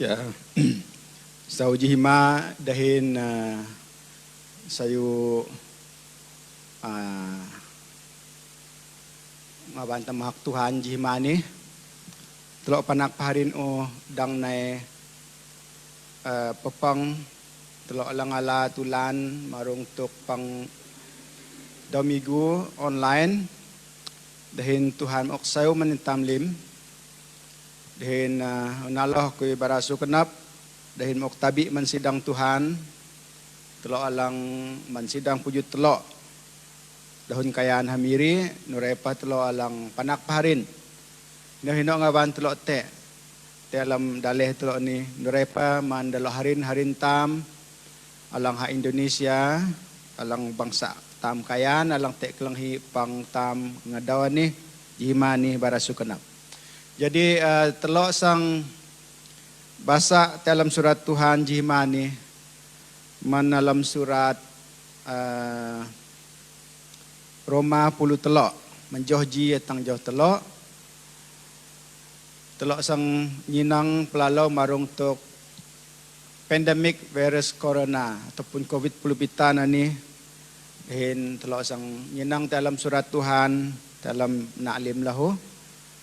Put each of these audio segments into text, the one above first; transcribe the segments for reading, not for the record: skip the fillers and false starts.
Ya, sa ujihima dahin sayo mabanta mahak Tuhan jihima ni telo panak paharin o dang nay pepang telo langala tulan marung tuk pang domigu online dahin Tuhan ok sayo manintam lim dahin unaloh ko'y baraso kenap dahin mok tabi mansidang Tuhan telo alang mansidang pujut telo dahon kayan hamiri nurepa telo alang panak paharin hino ngaban telo te alam daleh telo ni nurepa man dalo harin tam alang ha Indonesia alang bangsa tam kayan alang te kelenghi pang tam ngadawan ni jima ni barasu kenap. Jadi telok sang basa dalam surat Tuhan jihimani manalam surat Roma 10 telok menjohji tang jauh telok sang nyinang pelalau marung tuk pandemic virus corona ataupun COVID-19 ni hin telok sang nyinang dalam surat Tuhan dalam na'lim lahu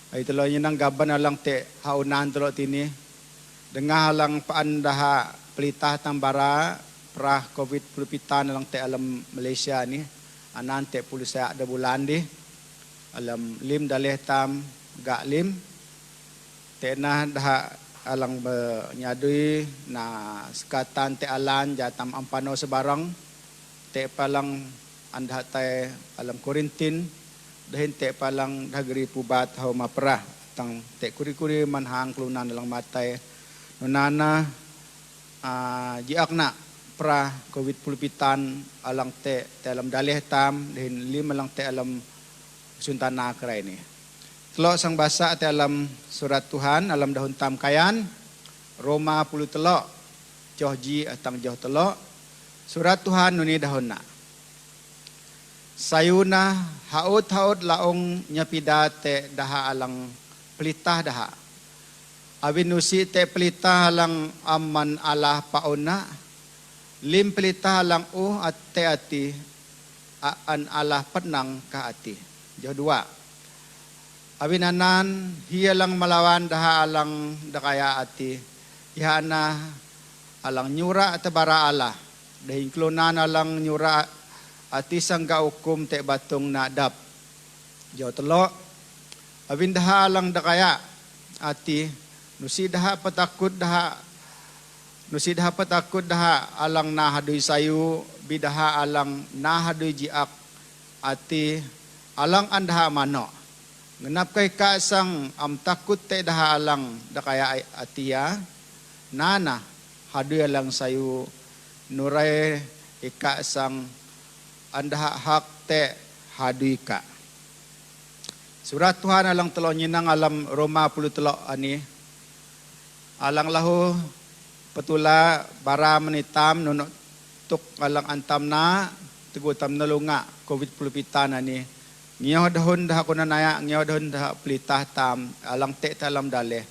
ay telo nang gaban alang te haunan telo tini dengah alang paan daha pelitah tambara prah COVID pulupitan alang te alam Malaysia ni anan te pulusa ada bulan di alam lim daleh tam gak lim te nah daha alang nyadui na sekatan te alan jatam ampano sebarang te palang andah te alam Korintin dahin te palang dagri pubat hau maperah tang te kuri-kuri manhang kelunan dalang matay nunana jiakna pra COVID pulupitan alang te alam daleh tam dahin lima alang te alam suntana kerai ni telo sang basa te alam surat Tuhan alam dahun tam kayan Roma 10 telo johji atang joh telo surat Tuhan nuni dahun na sayuna haut laong nyapida te daha alang pelitah daha. Abinusi te pelitah alang aman Allah pauna. Lim pelitah alang at te ati aan Allah penang ka ati. Jauh dua. Abinanan hiya lang malawan daha alang dakaya ati. Ihana alang nyura at bara Allah. Dahin klunan alang nyura ati sangga hukum te batong nadap. Jauh telo abin daha alang dakaya ati nusi daha patakut daha alang nahadui sayu bidaha alang nahadui jiak ati alang andaha mano ngenap kay kasang takut te daha alang dakaya atia nana hadui alang sayu nurai ika sang andaha hak te haduika. Surat Tuhan alang telo nyinang alam Roma 10 telo ani. Alang lahu petula bara menitam nunuk tuk alang antam na teguh tam nalunga COVID pulupitan ani. Ngiyaw dahon dah kunanaya ngiyaw dahon dah pelitah tam alang te alam daleh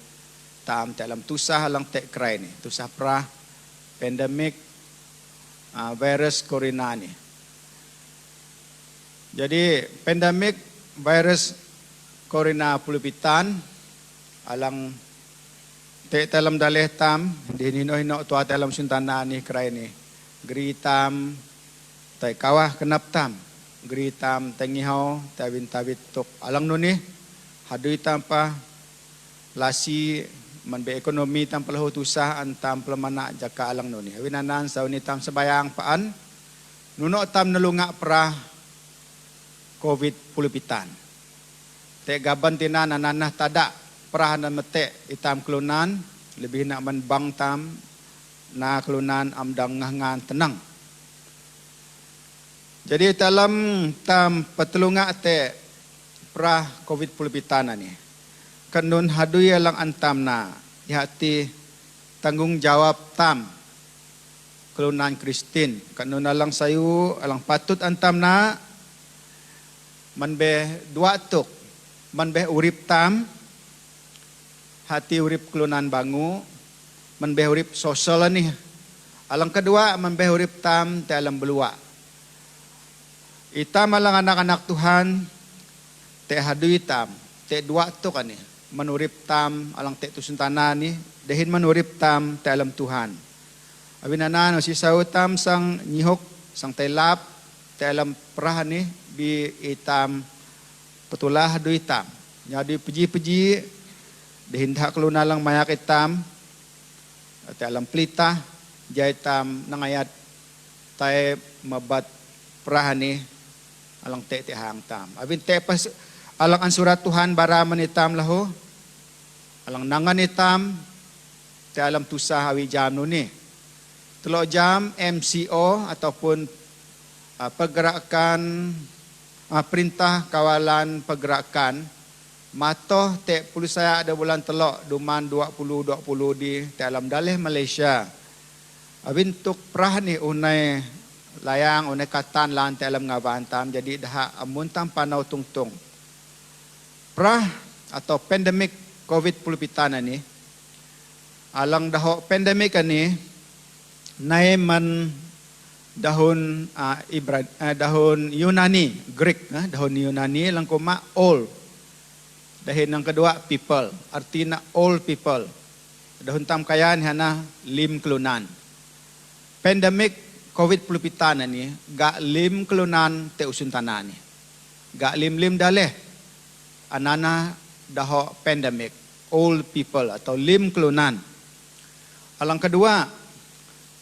tam te alam tusah alang te krai ni. Tusah pra pandemic virus corona ni. Jadi pandemik virus corona pulupitan alang te dalam daleh tam dinino tua dalam suntana ni kerai ni geritam tai kawah kenap tam geritam tengihau tabit tuk alang nuni hadui tanpa lasi manbe ekonomi tam pelahu tusah antam pelemana jaka alang nuni awinanan sauni tam sebayang paan nuno tam nelunga perah COVID pulupitan. Te gaban tina nananah tada perahanan mete itam kelunan lebih nak menbang tam na kelunan amdang ngangan tenang. Jadi dalam tam petulunga te perah COVID pulupitan ni kanun hadui alang antam na ihati tanggung jawab tam kelunan Kristin kanun alang sayu alang patut antam na manbe dua tuk manbe urip tam hati urip kelunan bangu manbehurip sosial ni. Alang kedua manbehurip tam te alam belua. Itam alang anak-anak Tuhan te hadui tam te dua tu kan ni manurip tam alang te tusuntana ni dehin manurip tam te alam Tuhan. Abinana no si sautam sang nyihok sang telap te alam perah ni bi itam petulah hadui tam. Jadi puji-puji dehin tak keluna lang mayak itam te alam pelita jai tam nangayat tay mabat perah ni alang te hang tam. Abin te pas alang ang surat Tuhan baraman itam laho. Alang nangan itam te alam tusah awi jam no ni. Telo jam MCO ataupun pergerakan perintah kawalan pergerakan matoh te pulu saya ada bulan telok duman 2020 di te alam daleh Malaysia. Abin tuk prah ni unai layang unai katan lan te alam ngabantam jadi dah amun tam panau tungtung. Prah atau pandemik COVID-19 ni alang daho pandemik ni nai man dahun dahun Yunani Greek dahun Yunani lang kuma all dahin yang kedua people artinya all people dahun tam kayan hana lim kelunan pandemik COVID-19 ni ga lim kelunan te usun tanah ni ga lim daleh anana daho pandemic all people atau lim kelunan. Alang kedua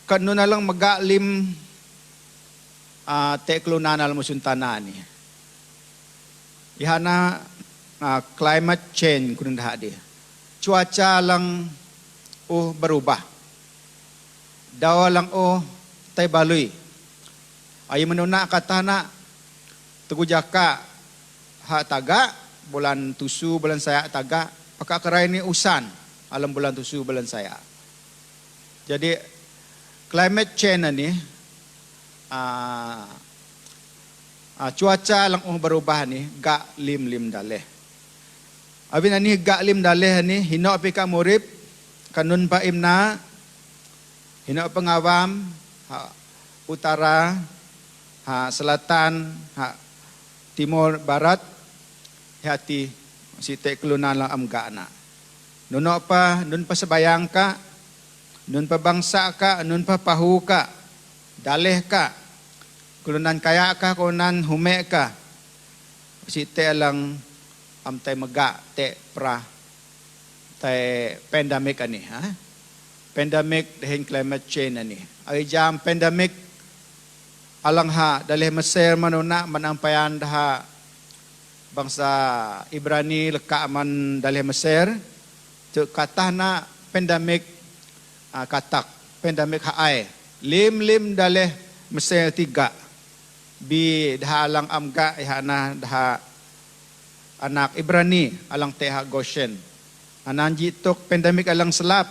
kanun alang maga lim te kelunan alam usun tanah ni ihana climate change kunun dah dia cuaca lang berubah daw lang tay balui ay menuna kata na tegujaka ha taga bulan tusu bulan saya taga paka kerai ni usan alam bulan tusu bulan saya. Jadi climate change ni cuaca lang berubah ni ga lim daleh. Abin ani ga lim daleh ni hino pika murip kanun pa imna hino pengawam utara selatan timur barat hati si te kelunan lang amga na. Nun pa sebayang ka, nun pa bangsa ka, nun pa pahu ka, daleh ka, kelunan kaya ka, kelunan hume ka. Si te lang amtay maga te pra tay pandemic ani pandemic dehin climate change ani. Ay jam pandemic alang daleh Mesir manuna manampayan daha bangsa Ibrani leka man daleh Mesir tu kata na pandemic katak pandemic haai lim daleh Mesir 3 bi daha alang amga ihana daha anak Ibrani alang teha Goshen ananji tok pandemic alang selap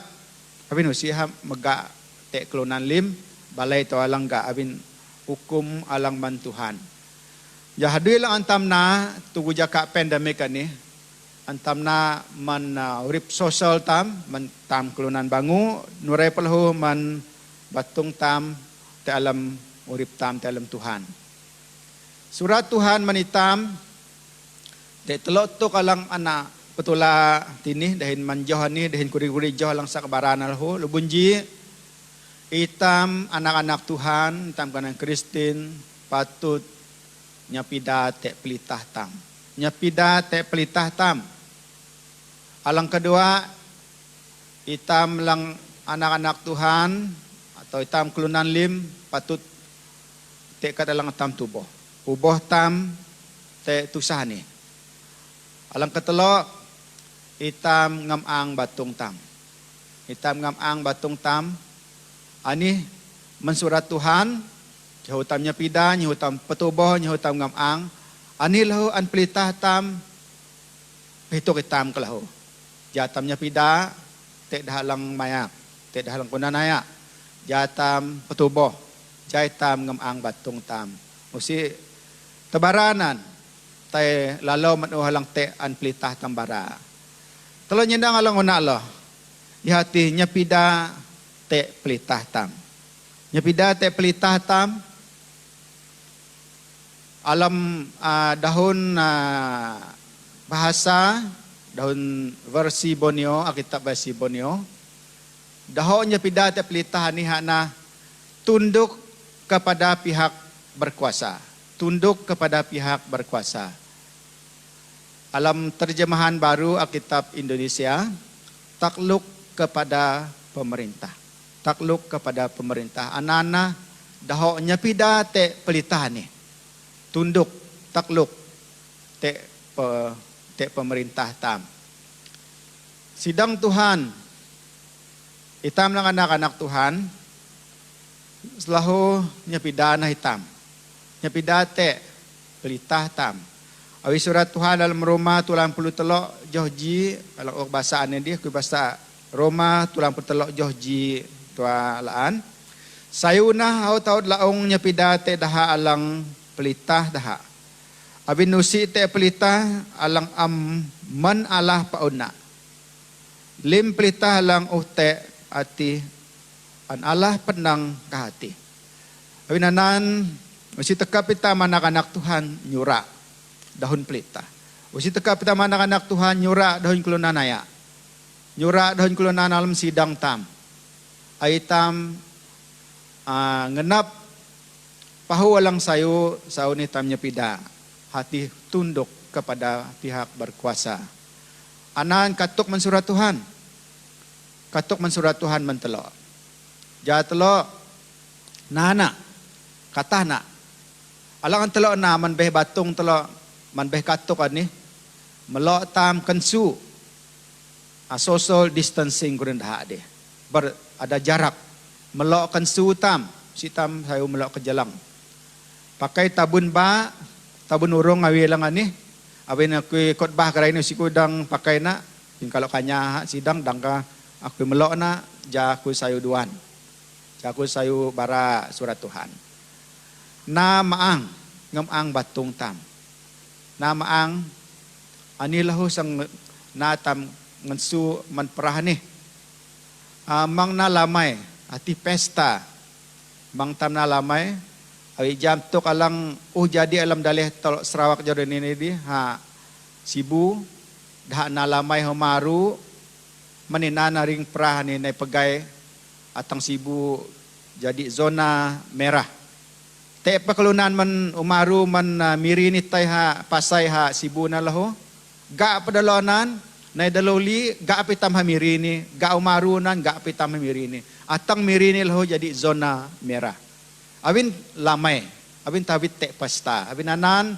abin usiha maga te kelunan lim balai to alang ga abin hukum alang mantuhan. Ya hadui lang antam na tugu jaka pandemik ani antam na man urip sosial tam man tam kelunan bangu nurai pelahu man batung tam te alam urip tam te alam Tuhan. Surat Tuhan manitam te telok tu kalang anak petula tinih dahin manjoh ni dahin kuri-kuri joh lang sa kabaran alho lubunji itam anak-anak Tuhan itam kanan Kristin patut nyapida te pelitah tam. Nyapida te pelitah tam. Alang kedua, itam lang anak-anak Tuhan atau itam kelunan lim patut te kadalang tam tuboh. Uboh tam te tusah ni. Alang ketelo, itam ngamang batung tam. Itam ngamang batung tam. Ani mensurat Tuhan nyahutam nyapida, nyahutam petuboh, nyahutam ngamang. Ani lahu an pelitah tam hitok itam kelahu. Jatam nyapida, te dahalang mayak, te dahalang kunanaya. Jatam petuboh, jaitam ngamang batung tam. Musi tebaranan, tay lalau manuhalang te an pelitah tambara. Telo nyendang alang una Allah. ihati nyapida te pelitah tam. Nyapida te pelitah tam alam dahun bahasa, dahun versi Borneo, Alkitab versi Borneo. Dahon nyapida te pelitah ni hana tunduk kepada pihak berkuasa. Tunduk kepada pihak berkuasa. Alam terjemahan baru Alkitab Indonesia, takluk kepada pemerintah. Takluk kepada pemerintah. Anana daho nyapida te pelitah ni. Tunduk, takluk te pemerintah tam. Sidang Tuhan, itam lang anak-anak Tuhan, selalu nyapida na hitam. Nyapida te pelitah tam. Awi surat Tuhan dalam Roma tulang puluh telok johji, kalau bahasaan dia ku bahasa Roma tulang puluh telok johji tua laan. Sayuna hau taud laong nyapida te daha alang pelitah daha. Abin nusi te pelitah alang man Allah pauna. Lim pelitah alang te ati an Allah penang kahati. Abin nanan mesti tekap kita anak-anak Tuhan nyura dahun pelitah. Mesti tekap kita anak-anak Tuhan nyura dahun kelunanaya. Nyura dahun kelunan alam sidang tam. Aitam ngenap pahu walang sayu ni tamnya pida. Hati tunduk kepada pihak berkuasa. Anan katuk mensurat Tuhan. Katuk mensurat Tuhan mentelok. Jah telok nana kata nak. Alang telok na man beh batung telok man beh katuk ani. Melok tam kensu. Social distancing kurang dah ada. Ada jarak. Melok kensu tam. Si tam saya melok ke jalang. Pakai tabun ba, tabun urung awi lang ani. Awin aku khotbah karai ni si kudang pakai na. Kalau kanya sidang dangka aku melok na ja aku sayu duan. Ja aku sayu bara surat Tuhan. Na maang ngamang batung tam. Na maang anilahu sang na tam ngansu man perah ni. Mang na lamai ati pesta. Mang tam na lamai awi jam tu kalang jadi alam dalih tolok Sarawak jodoh ini di sibu dah na lamai homaru manina naring perah ni nai pegai atang sibu jadi zona merah. Te pekalunan man umaru man miri ni tai pasai sibu na laho. Ga pedalonan nai daloli ga apitam miri ni, ga umaru nan ga apitam miri ni. Atang miri ni laho jadi zona merah. Awin lamai, awin tabit te pesta, awin anan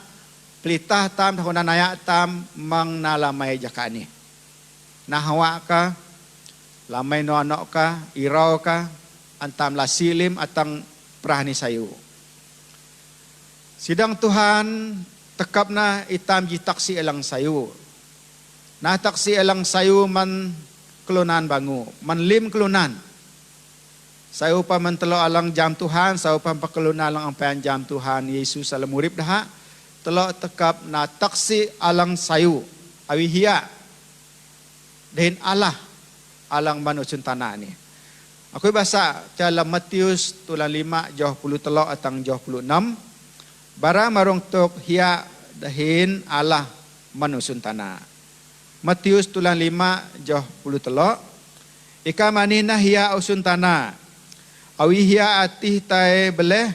pelitah tam tahun naya tam mang na lamai jakani. Nahawa ka, lamai no anok ka, irau ka, antam lasilim atang prahni sayu. Sidang Tuhan tekap na itam jitaksi elang sayu. Na taksi elang sayu man kelunan bangu, man lim kelunan. Saya upah mentelo alang jam Tuhan, saya upah pakeluna alang ampean jam Tuhan Yesus alam urip dah. Telo tekap na taksi alang sayu awi hiya. Dahin Allah alang manusun tanah ni. Aku bahasa dalam Matius tulang 5 jauh 10 telo atang jauh 10 6. Bara marong tok hiya dahin Allah manusun tanah. Matius tulang 5 jauh 10 telo. Ika manina hiya usun tanah. Awi hiya atih tay beleh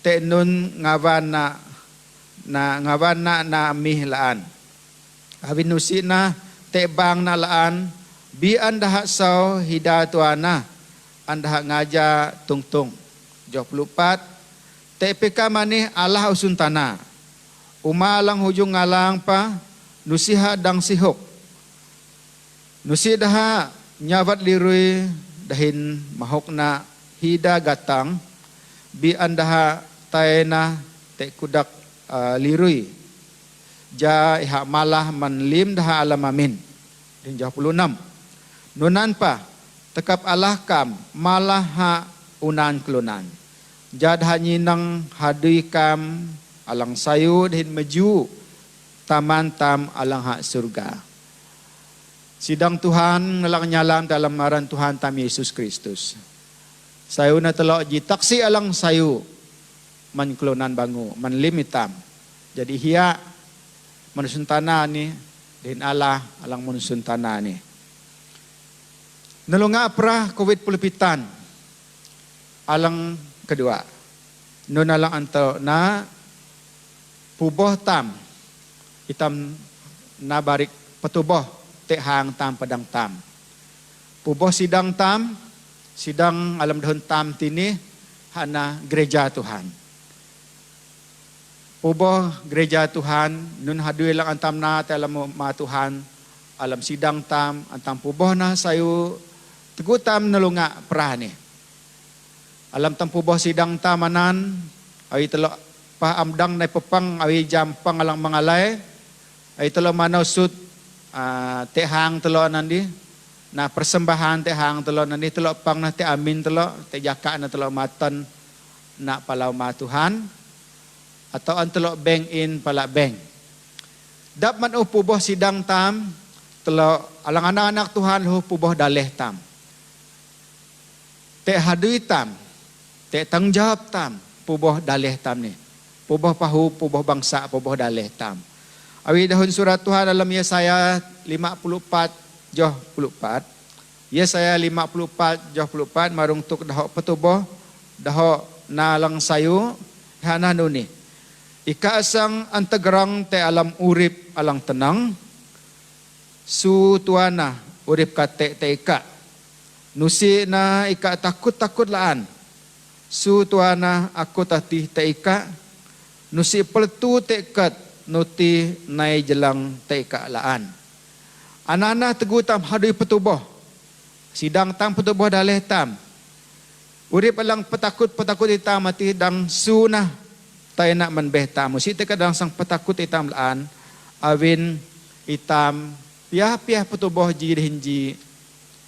te nun ngavana na mihlaan. Awi nusina te bang na laan bi andah saw hidatuana andah ngaja tungtung. 24 te pika manih Allah usun tanah. Umalang hujung ngalang pa nusiha dang sihok. Nusidaha nyawat lirui dahin mahokna hida gatang bi andaha taena te kudak lirui ja iha malah man lim daha alamamin din 26 nunan pa tekap Allah kam malah ha unan kelunan jad hanyinang hadui kam alang sayu din meju taman tam alang ha surga. Sidang Tuhan nalang nyalam dalam ngaran Tuhan tam Yesus Kristus. Sayu na telok ji taksi alang sayu man klonan bangu man limitam. Jadi hia manusun tanah ni din Allah alang manusun tanah ni. Nalunga pra COVID pulupitan alang kedua. Nun alang anto na puboh tam itam na barik petuboh te hang tam padang tam. Puboh sidang tam, sidang alam dahon tam tini hana gereja Tuhan. Puboh gereja Tuhan nun hadui lang antam na te alam ma Tuhan alam sidang tam antam puboh na sayu teguh tam nalunga prani. Alam tam puboh sidang tamanan awi telok pa amdang na pepang awi jampang alang mangalay ay telok manaw sut tehang telok nandi na persembahan tehang telok nandi telok pang na te amin telok te jaka na telok matan na palau ma Tuhan atau an telok bank in pala bank. Dap man puboh sidang tam telok alang anak-anak Tuhan puboh daleh tam. Te hadui tam, te tanggungjawab tam, puboh daleh tam ni. Puboh pahu, puboh bangsa, puboh daleh tam. Awi dahun surat Tuhan dalam Yesaya 54 joh 44. Yesaya 54 joh 44 marung tuk dahok petuboh dahok nalang sayu hana nuni. Ika asang antagerang te alam urip alang tenang. Su tuana urip kate te ika. Nusi na ika takut-takut laan. Su tuana aku tati te ika. Nusi peltu te kat. Nuti nai jelang teika laan. Anana teguh tam hadui petuboh. Sidang tam petuboh daleh tam. Urip alang petakut itam mati dang sunah tay nak menbeh tam. Musi te kadang sang petakut itam laan awin itam piah petuboh ji hinji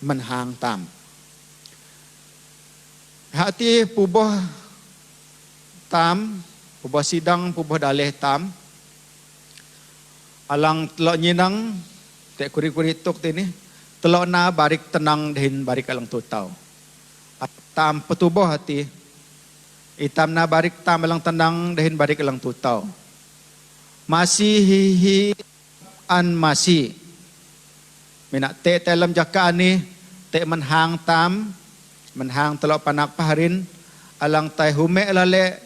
menhang tam. Hati puboh tam, puboh sidang, puboh daleh tam. Alang telok nyinang te kuri-kuri tuk tini telok na barik tenang din barik alang tutau. Tam petuboh hati itam na barik tam alang tenang din barik alang tutau. Masih hihi an masih minak te dalam jaka ni te menhang tam menhang telok panak paharin alang tai hume lale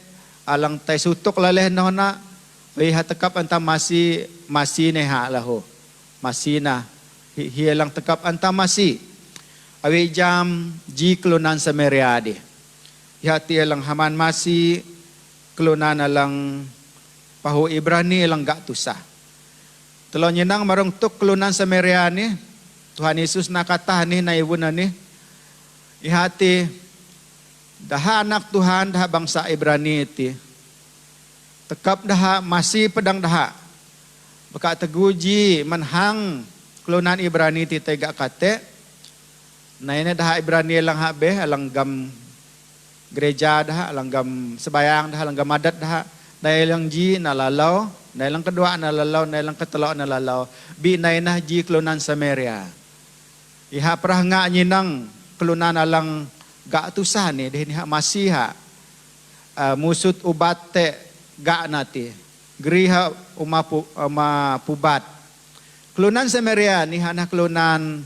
alang tai sutuk lale nona. Lihat tekap antam masih neha lahu. Masih na. Hialang tekap antam masih. Awi jam ji kelunan Samaria di. Hati alang haman masih kelunan alang pahu Ibrani alang gak tusah. Telo nyenang marong tuk kelunan Samaria ni. Tuhan Yesus nakatah ni na ibuna ni. Ihati dah anak Tuhan dah bangsa Ibrani iti. Tekap dah masih pedang dah. Baka teguji menhang kelunan Ibrani ti tega kate. Naine dah Ibrani lang habe alang gam gereja dah alang gam sebayang dah alang gam adat dah. Dai lang ji nalalau, dai lang kedua nalalau, dai lang ketelo nalalau. Bi nainah ji kelunan Samaria. Iha prah nga nyinang kelunan alang gak tusah ni deh ha masih ha. Musut ubat te gak nati geriha uma pubat kelunan Samaria ni hana kelunan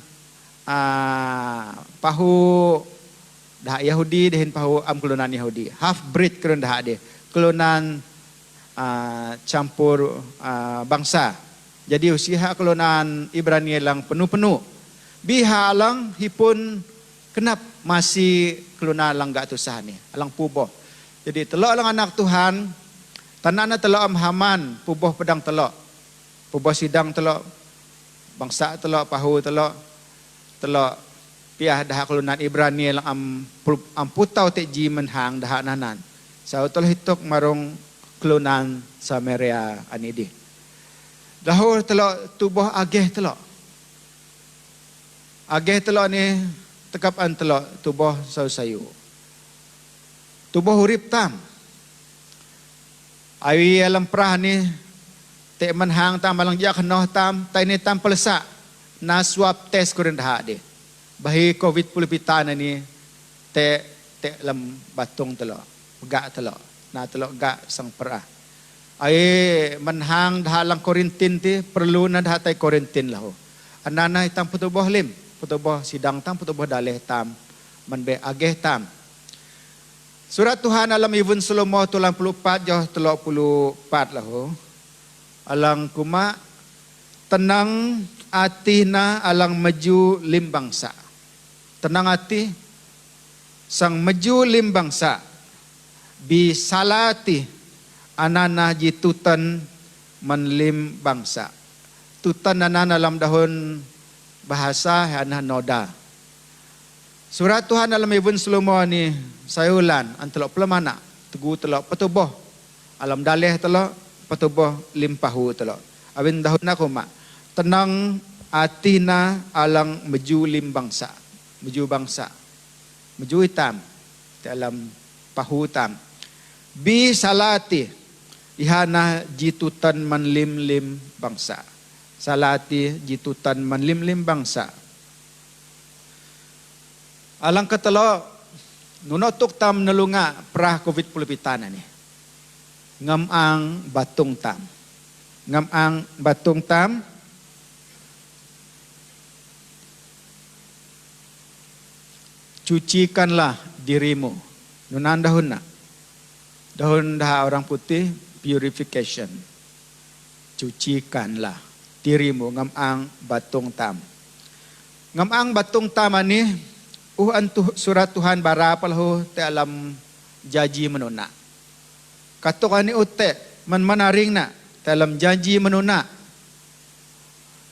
pahu dah Yahudi dehin pahu kelunan Yahudi half breed kelunan dah de kelunan campur bangsa jadi usia kelunan Ibrani lang penuh biha lang hipun kenap masih kelunan lang gak tusah ni alang puboh jadi telok lang anak Tuhan. Tanana telok Haman, puboh pedang telok. Puboh sidang telok. Bangsa telok, pahu telok. Telok piah dah kelunan Ibrani lang putau te ji menhang dah nanan. Sa utol hitok marong kelunan Samaria anidi. Dahur telok tubuh ageh telok. Ageh telok ni tekapan telok tubuh sayu. Tubuh hurip tam. Awi alam prah ni te menhang tam alang jak noh tam tai ni tam pelesa na swab test ko rin daha di. Bahi COVID pulipitan ni te lam batong talo. Ga talo. Na talo ga sang para. Ay manhang daha lang quarantine ti perlu na daha tay quarantine laho. Anana itang putuboh lim. Putuboh sidang tam putuboh daleh tam. Manbe ageh tam. Surat Tuhan alam Ibn Salomo 34 jauh 34 laho. Alang kuma tenang ati na alang maju limbangsa. Tenang ati sang maju limbangsa. Bi salati anana jitutan manlim bangsa. Tutan anana dalam dahun bahasa hana noda. Surat Tuhan dalam Ibn Salomo ni sayulan antelok pelamana tugu telok petuboh alam daleh telok petuboh limpahu telok abin dahun aku mak tenang atina alang meju limbangsa meju bangsa meju hitam dalam pahu hitam bi salati ihana jitutan manlim bangsa salati jitutan manlim bangsa alang ketelo nunotuk tam nelunga perah COVID pulipitan ni. Ngamang batung tam. Ngamang batung tam. Cucikanlah dirimu. Nunan dahun na. Dahun dah orang putih purification. Cucikanlah dirimu ngamang batung tam. Ngamang batung tam ni antu surat Tuhan bara palahu te alam janji menuna. Katokan ni ute man manaring na te alam janji menuna.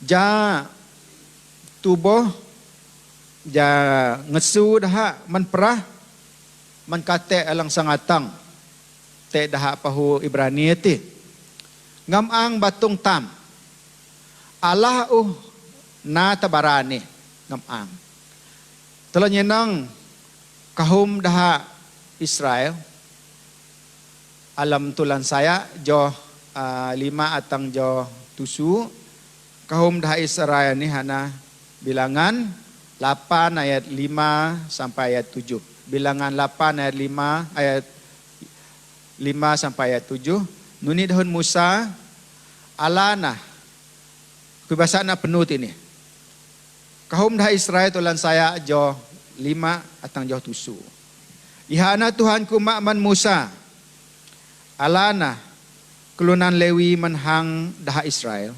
Ja tubuh ja ngesu daha man perah man kate alang sangatang te daha pahu Ibrani ti. Ngamang batung tam. Allah na tabarani ngamang. Telah nyenang kahum daha Israel alam tulan saya joh 5 atang joh tusu kahum daha Israel ni hana bilangan 8 ayat 5 sampai ayat 7 bilangan 8 ayat 5 ayat 5 sampai ayat 7 nuni dahun Musa alana kebasana penuh ini kahum dah Israel tulan saya joh 5 atang joh tusu. Ihana Tuhan ku makman Musa. Alana kelunan Lewi manhang dah Israel.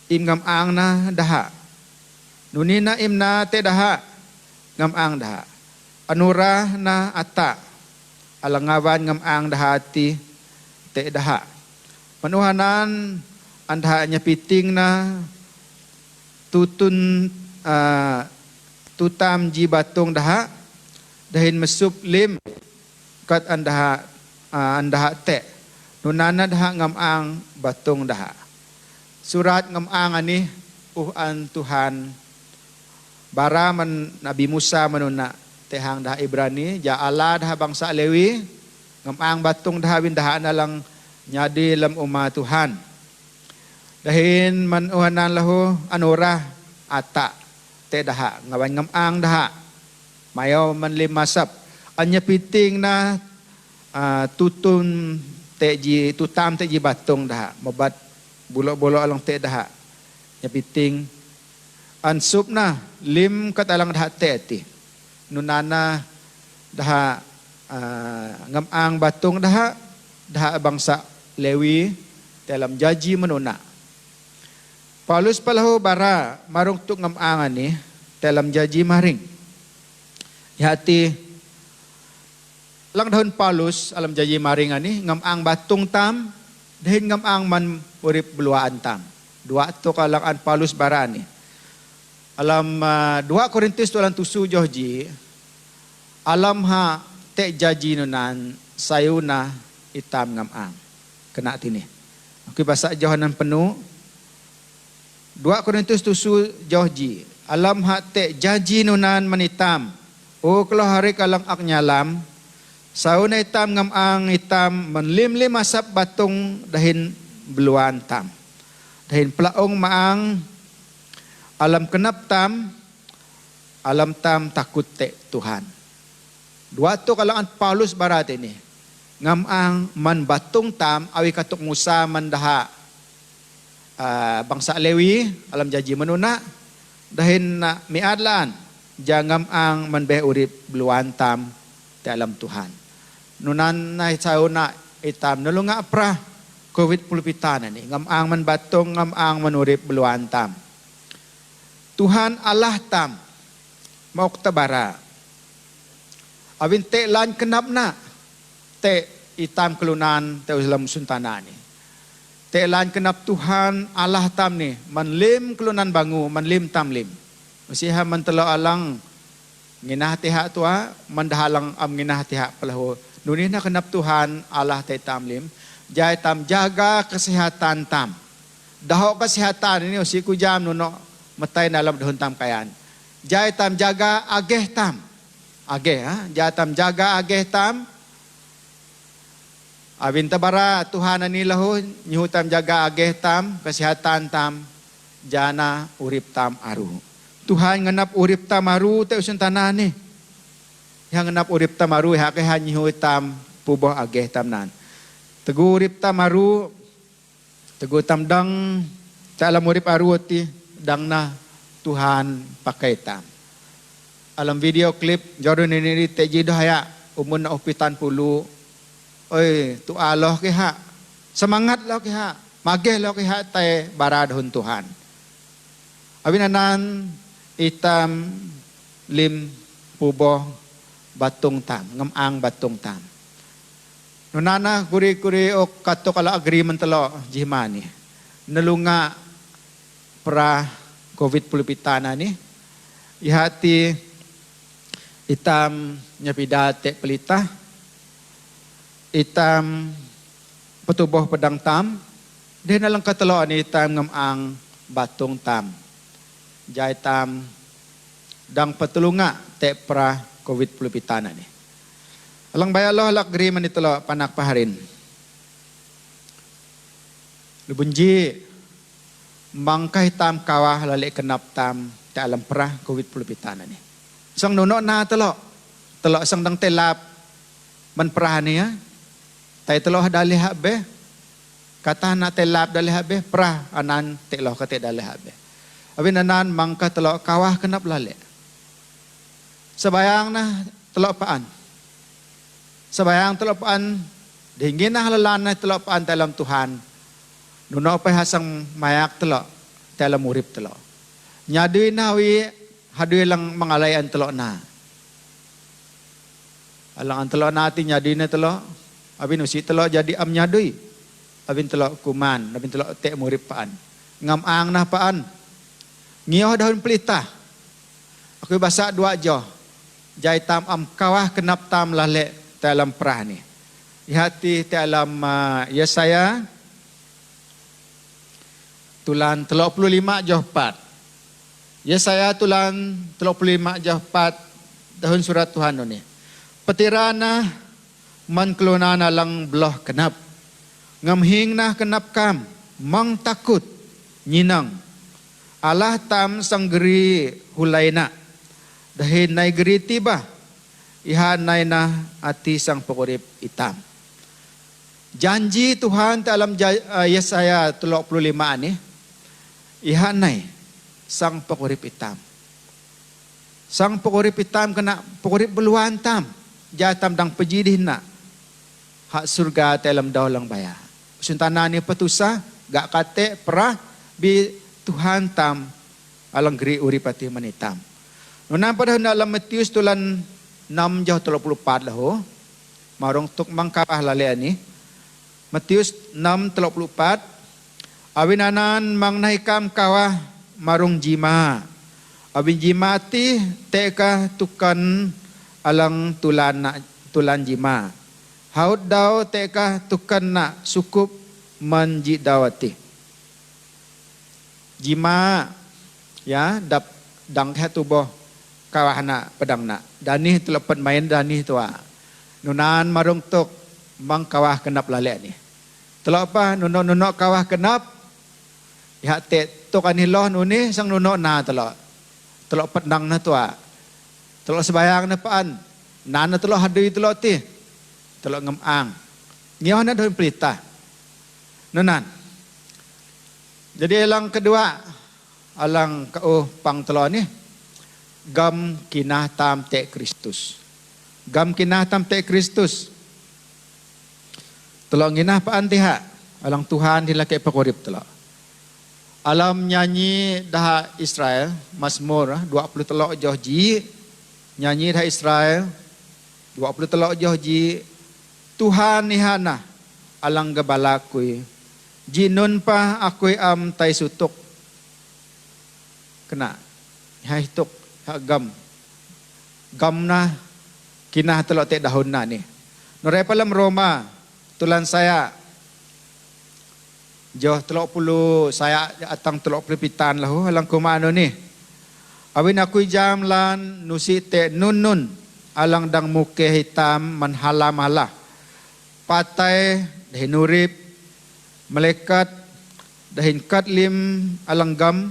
Im ngamang na daha. Nunina imna te daha. Ngamang daha. Anura na ata. Alangawan ngamang daha ti te daha. Panuhanan andha nyapiting na tutun tutam ji batung daha dahin mesup lim kat andaha te nunana daha ngamang batung daha surat ngamang ani an Tuhan bara man Nabi Musa manuna tehang daha Ibrani ja Allah daha bangsa Lewi ngamang batung daha windaha na lang nyadi lam umat Tuhan dahin man uhanan lahu anura ata te daha ngawan ngamang daha mayo manlim masap anya piting na tutun teji tutam teji batung daha mobat bulok-bulok alang te daha nya piting ansup na lim katalang daha te ti nunana daha ngamang batung daha bangsa Lewi dalam janji menuna Paulus palahu bara marung tuk ngamang ni dalam janji maring. Hati lang dahon Paulus alam janji maring ani ngamang batung tam dahin ngamang man urip beluaan tam. Dua to kalangan Paulus bara ni. Alam 2 Korintus tulan tusu johji alam ha te janji nunan sayuna itam ngamang. Kena tini. Aku bahasa Johanan penuh 2 Korintus tusu johji alam hak te janji nunan manitam o kalau hari kalang ak nyalam sauna itam ngamang itam menlim-lim asap batung dahin beluan tam dahin pelaong maang alam kenap tam, alam tam takut te Tuhan. Dua tu kalangan Paulus barat ini. Ngam ang man batung tam, awi katuk Musa mandaha bangsa Lewi, alam janji menuna, dahin na miadlaan, jangam ang manbeh urip beluan tam, te alam Tuhan. Nunan na isaw na itam, nalunga pra, COVID pulpitan ni, ngam ang man batong, ngam ang manurip beluan tam. Tuhan Allah tam, mauk tabara. Awin te lan kenap na, te itam kelunan, te ulam suntana ni. Telan kenap Tuhan Allah tam ni manlim kelunan bangu manlim tam lim. Masiha mantelo alang nginahtiha tua mandahalang am nginahtiha palahu. Nunih na kenap Tuhan Allah te tam lim. Jai tam jaga kesehatan tam. Daho kesehatan ini usi kujam nuno matay na alam dahon tam kayan. Jai tam jaga ageh tam. Ageh ha. Jai tam jaga ageh tam. Abin tabara Tuhan anilahu nyuhutam jaga ageh tam kesehatan tam jana urip tam aru. Tuhan nganap urip tam aru te usun tanah ni. Yang nganap urip tam aru hakehan nyuhutam puboh ageh tam nan. Tegu urip tam aru tegu tam dang ta alam urip aru ti dang na Tuhan pakai tam. Alam video klip jodoh ini te jido haya umun na upitan pulu. Oi, tu Allah keha. Semangat lo keha. Mageh lo keha tay baradhon Tuhan. Abinanan itam lim puboh batung tam. Ngamang batung tam. Nunana kuri-kuri o kato kala agreement lo jihmani. Nalunga pra COVID pulpitana ni. Ihati itam nyapidate pelita. Itam petuboh pedang tam, dia nalang kataloan itam ngamang batung tam. Jai tam dang petulunga te pra COVID pulpitana ni. Alang bayalo halak agreement italo panak paharin. Lubunji mangkay tam kawah lali kenap tam te alam pra COVID pulpitana ni. Sang nuno na talo sang dang telap man pra niya. Tay teloh dalih habe kata na telap dalih habe pra anan teloh kate dalih habe. Abin anan mangka teloh kawah kenap lale. Sebayang na teloh paan. Sebayang teloh paan dingin na halalan na teloh paan dalam Tuhan. Nuno pa hasang mayak teloh dalam urip teloh. Nyadui na wi hadui lang mangalayan teloh na. Alang teloh natin nyadui na teloh. Abin usi telo jadi am nyadui. Abin telo kuman, abin telo tek murip paan. Ngam ang nah paan. Ngioh daun pelita. Aku basak dua joh. Jai tam am kawah kenap tam lale dalam perah ni. Ihati dalam Yesaya tulan 35 joh 4. Yesaya tulan 35 joh 4 tahun surat Tuhan ni. Petirana man kelunana lang belah kenap. Ngamhing na kenap kam. Mang takut nyinang. Allah tam sanggeri hulayna. Dahin nay geri tiba. Iha nay na ati sang pekurip itam. Janji Tuhan dalam Yesaya 35 ni. Iha nay sang pekurip itam. Sang pekurip itam kena pekurip beluan tam. Jatam dang pejidih na. Hak surga dalam daulang baya. Suntana ni petusa gak kate perah bi Tuhan tam alang geri uripati manitam. Nuna pada dalam Matius tulan 6 jauh 34 lahu. Marong tuk mangkapah lale ani. Matius 6:34. Awinanan mang naikam kawah marong jima. Awin jimati teka tukan alang tulan jima. Haud daw teka tukan na sukup manji dawati. Jima ya dap dang tuboh kawahna pedangna. Dani telepan main dani tua. Nunan marung tuk mang kawah kenap lale ni. Telapa nuno kawah kenap. Ya te tok aniloh nuni sang nuno na telok pedang na tua. Telok sebayang na paan. Nana telok hadui telok ti. Telok ngemang. Ngiyaw na doon pelita. Nunan. Jadi alang kedua, alang kau pang telok ni, gam kinah tam te Kristus. Gam kinah tam te Kristus. Telok nginah paan tiha. Alang Tuhan dilaki pakorip telok. Alam nyanyi dah Israel, Mazmur 20 telok joh ji. Nyanyi dah Israel, 20 telok joh ji. Tuhan nihana alang gabala kui. Jinun pa akui am tay sutuk. Kena. Hituk, gam. Gam na kinah telok te dahun na ni. Noray palam Roma, tulan saya. Joh telok puluh saya atang telok perpitan lahu alang kumano ni. Awin aku jam lan nusi te nun alang dang muke hitam manhala-mala. Patai dahin urip malaikat dahin katlim alang gam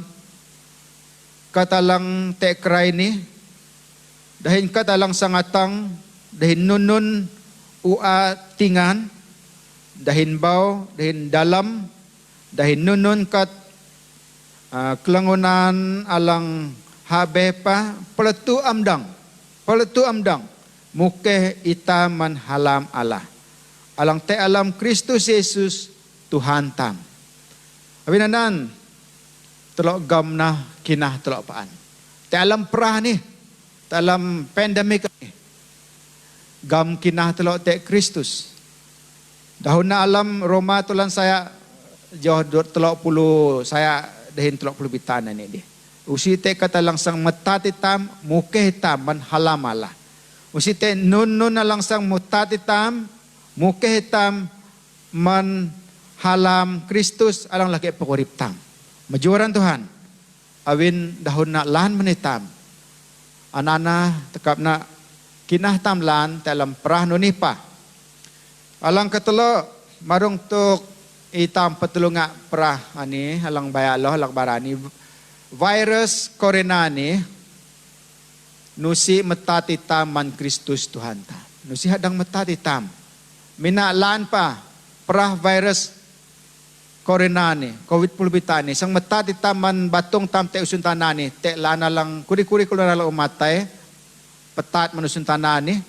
katalang te kray ni dahin katalang sangatang dahin nun ua tingan dahin bau dahin dalam dahin nun kat kelangunan alang habe pa peletu amdang mukeh itaman halam Allah alang te alam Kristus Yesus Tuhan tam abinanan telok gam na kinah telok paan te alam perah ni te alam pandemik ni gam kinah telok te Kristus dahun na alam Roma tulan saya jauh telok puluh saya dahin telok puluh bitan ni dia. Usi te kata langsang metat hitam muke hitam man halamala. Usi te nun na langsang metat hitam muke hitam man halam Kristus alang laki pakorip tam. Majuran Tuhan. Awin dahun na lan menitam. Anana tekap na kinah tam lan dalam perah nunipa. Alang ketelo marung tuk itam petulunga perah ani halang bayalo halang barani virus corona ni nusi metati taman Kristus Tuhan ta nusi hadang metati tam mina lan pa perah virus corona ni covid pulbita ni sang metati taman batong tam te usun tanah ni te lana lang kuri-kuri kulana lang umatay petat manusun tanah ni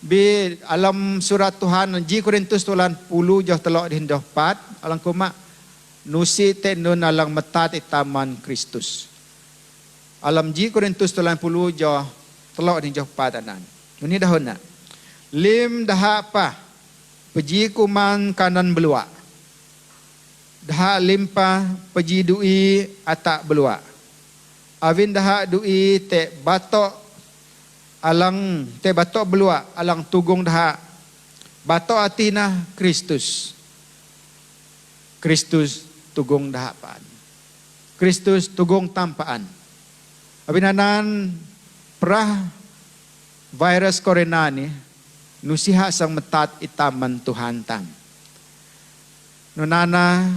bi alam surat Tuhan Ji Korintus tulan 10 joh telok di hendoh 4 alang kuma nusi te nun alang metat itaman Kristus. Alam Ji Korintus tulan 10 joh telok di hendoh 4 anan. Ini dahun na. Lim daha pa peji kuman kanan belua. Daha limpa peji dui atak belua. Awin daha dui te batok alang te batok belua alang tugung dah batok atina Kristus tugung dah paan Kristus tugung tampaan abinanan perah virus corona ni nusiha sang metat itaman Tuhan tam nunana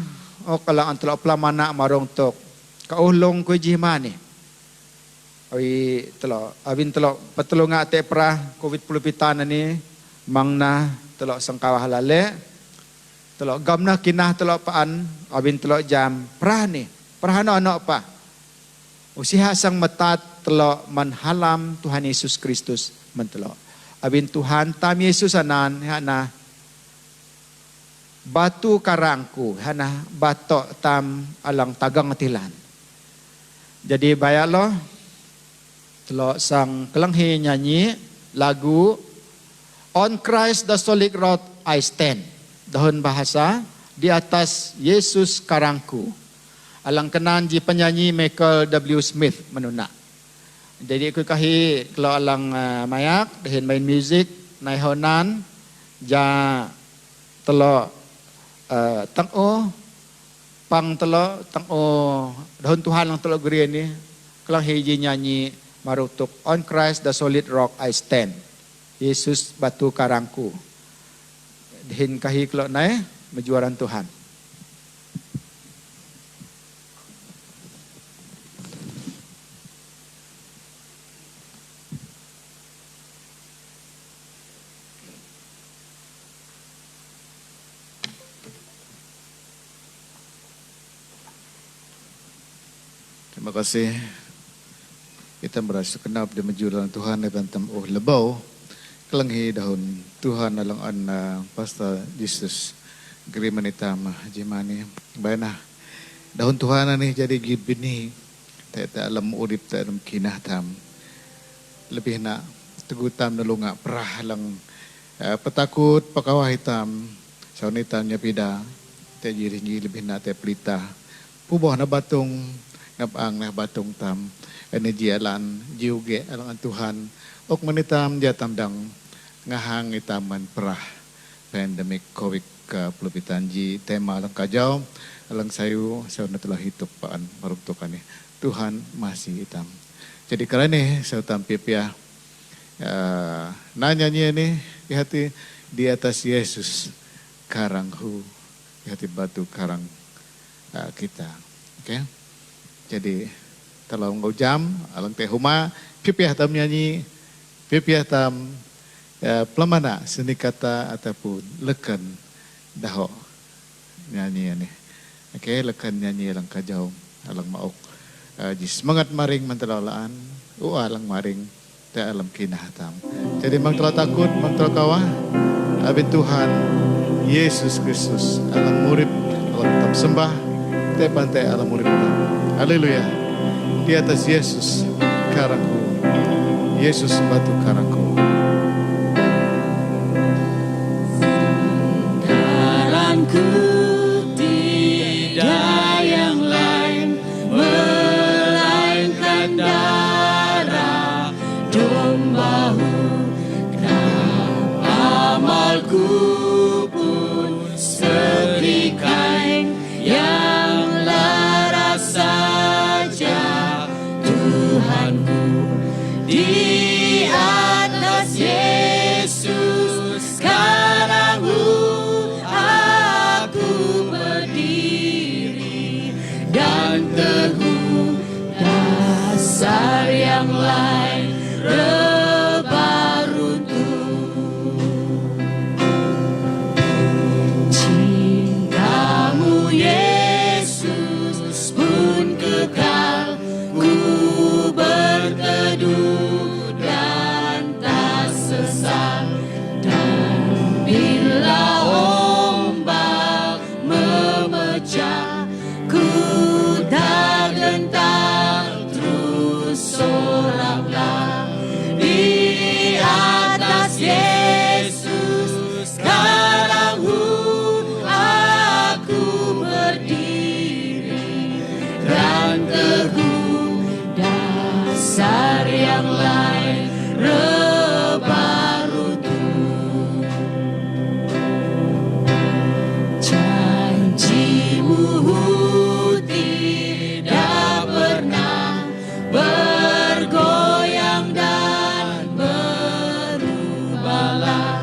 o kalang antelo plamana marong tok kaulong ko jimani abin telok petulunga te perah covid pulupitan ni mangna telok sangkawa halale telok gamna kinah telok paan abin telok jam perah ni perah no pa usiha sang metat telok manhalam Tuhan Yesus Kristus mentelok abin Tuhan tam Yesus anan hana batu karangku hana batok tam alang tagang atilan jadi bayalo telok sang kelanghi nyanyi lagu On Christ the Solid Rock I Stand. Dahun bahasa di atas Yesus karangku. Alang kenan ji penyanyi Michael W. Smith menuna. Jadi aku kahi kalau alang mayak dahin main music naihonan ja telok tang pang telok tang dahun Tuhan lang telok geri ni kelanghi ji nyanyi marutuk On Christ the Solid Rock I Stand. Yesus batu karangku. Dihin kahi kelok nae majuaran Tuhan. Terima kasih. Kita merasa kenap di majuran Tuhan na bantam labaw. Kalanghi dahon Tuhan alang an Pastor Jesus agreement itam jimani. Bayan na. Dahon Tuhan na ni jadi gibini. Ta alam urip ta alam kinatam. Lebih na tegutam na lunga perah lang patakut pakawah hitam. Saunitam niya pida. Ta jiri lebih na ta pelita. Puboh na batong ngapang na batong tam energi alan jiuge alang Tuhan ok manitam jatam dang ngahang itaman perah pandemic covid pelupitan ji tema alang kajau alang sayu na telah hidup paan marugtukan ni Tuhan masih hitam jadi karena saya tampil pia nanya ni di hati di atas Yesus karanghu di hati batu karang kita oke Jadi kalau ngau jam alang teh huma pipiah tam nyanyi pipiah tam pelamana seni kata ataupun lekan daho nyanyi ini. Oke lekan nyanyi alang kajau alang maok jis semangat maring mentelalaan alang maring teh alam kinah tam. Jadi mang telah takut mang telah kawah abin Tuhan Yesus Kristus alang murid alang tam sembah teh pantai alang murid tam. Haleluya. Di atas Yesus karangku. Yesus batu karangku. Karangku tidak yang lain melainkan darah domba-Mu. Amalku pun seperti kain yang saja Tuhanku di atas Yesus karangku aku berdiri dan teguh dasar yang lain beruntung cinta-Mu Yesus pun kekal ku berteduh dan tak sesat dan bila ombak memecah ku tak gentar terus soraklah di atas Yesus karangku aku berdiri dan teguh dasar yang lain beruntung janji-Mu tidak pernah bergoyang dan berubahlah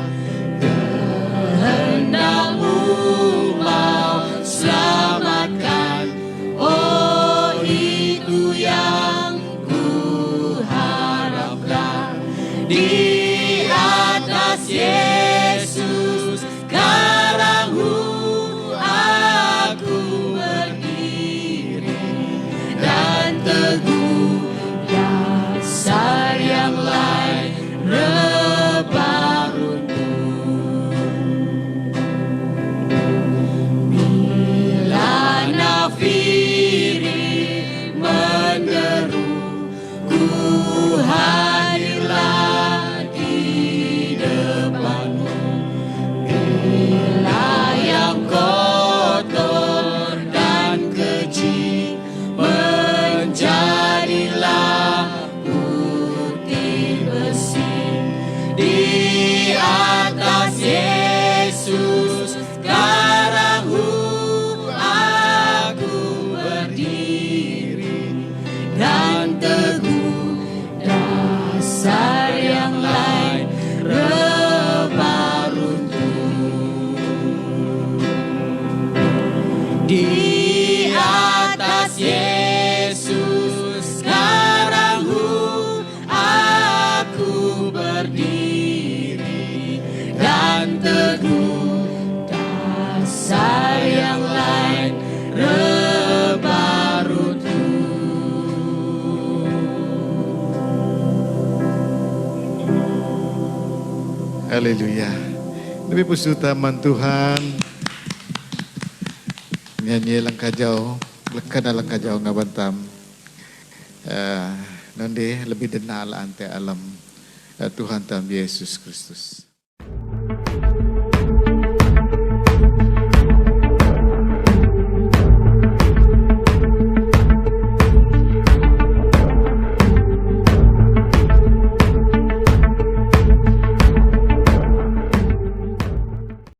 kehendak-Mu mau selamatkan oh itu yang ku harapkan di atas Yesus karangku aku berdiri dan teguh dasar yang lain beruntung bila nafiri menderu ku hadirlah di depan-Mu bila yang kotor dan keji menjadilah putih bersih di atas Yesus karangku aku berdiri dan teguh dasar yang lain beruntung di atas Yesus karangku aku berdiri dan teguh dasar yang lain beruntung Haleluya. Lebih puso taman Tuhan. Nyanyi lang kajaw. Lekan lang kajaw nga bantam. Nanti lebih denal ante alam Tuhan tam Yesus Kristus.